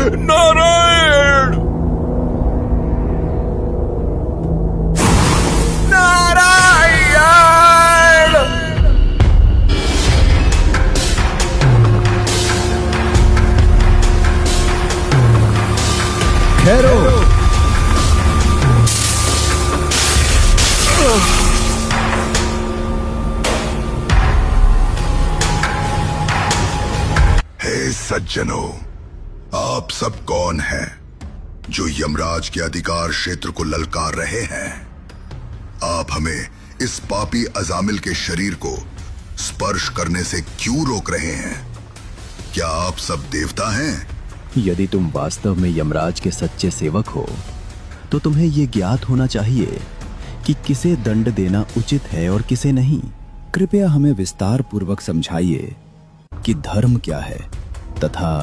नारायण! नारायण! ठहरो। हे सज्जनों, आप सब कौन हैं जो यमराज के अधिकार क्षेत्र को ललकार रहे हैं? आप हमें इस पापी अजामिल के शरीर को स्पर्श करने से क्यों रोक रहे हैं? क्या आप सब देवता हैं? यदि तुम वास्तव में यमराज के सच्चे सेवक हो तो तुम्हें यह ज्ञात होना चाहिए कि किसे दंड देना उचित है और किसे नहीं। कृपया हमें विस्तार पूर्वक समझाइए कि धर्म क्या है तथा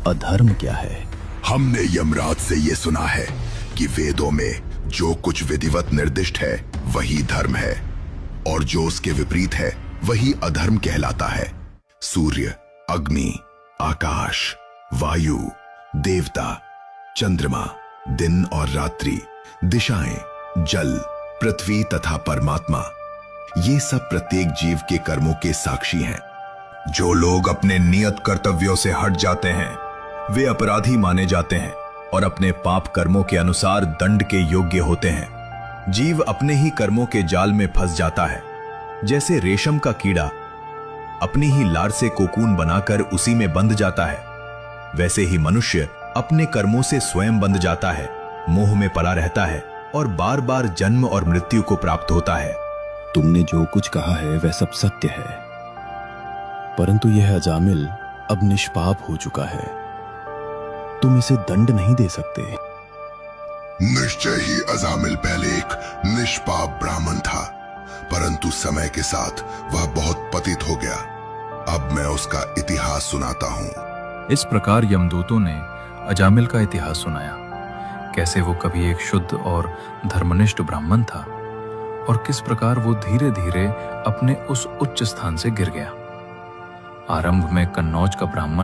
अधर्म क्या है। हमने यमराज से ये सुना है कि वेदों में जो कुछ विधिवत निर्दिष्ट है वही धर्म है, और जो उसके विपरीत है वही अधर्म कहलाता है। सूर्य, अग्नि, आकाश, वायु, देवता, चंद्रमा, दिन और रात्रि, दिशाएं, जल, पृथ्वी तथा परमात्मा, ये सब प्रत्येक जीव के कर्मों के साक्षी हैं। जो लोग अपने नियत कर्तव्यों से हट जाते हैं वे अपराधी माने जाते हैं और अपने पाप कर्मों के अनुसार दंड के योग्य होते हैं। जीव अपने ही कर्मों के जाल में फंस जाता है। जैसे रेशम का कीड़ा अपनी ही लार से कोकून बनाकर उसी में बंध जाता है, वैसे ही मनुष्य अपने कर्मों से स्वयं बंध जाता है, मोह में पड़ा रहता है और बार बार जन्म और मृत्यु को प्राप्त होता है। तुमने जो कुछ कहा है वह सब सत्य है, परंतु यह अजामिल अब निष्पाप हो चुका है। तुम इसे दंड नहीं दे सकते। निश्चय ही अजामिल पहले एक निष्पाप ब्राह्मण था, परंतु समय के साथ वह बहुत पतित हो गया। अब मैं उसका इतिहास सुनाता हूँ। इस प्रकार यमदूतों ने अजामिल का इतिहास सुनाया, कैसे वो कभी एक शुद्ध और धर्मनिष्ठ ब्राह्मण था और किस प्रकार वो धीरे धीरे अपने उस उच्च स्थान से गिर गया। आरंभ में कन्नौज का ब्राह्मण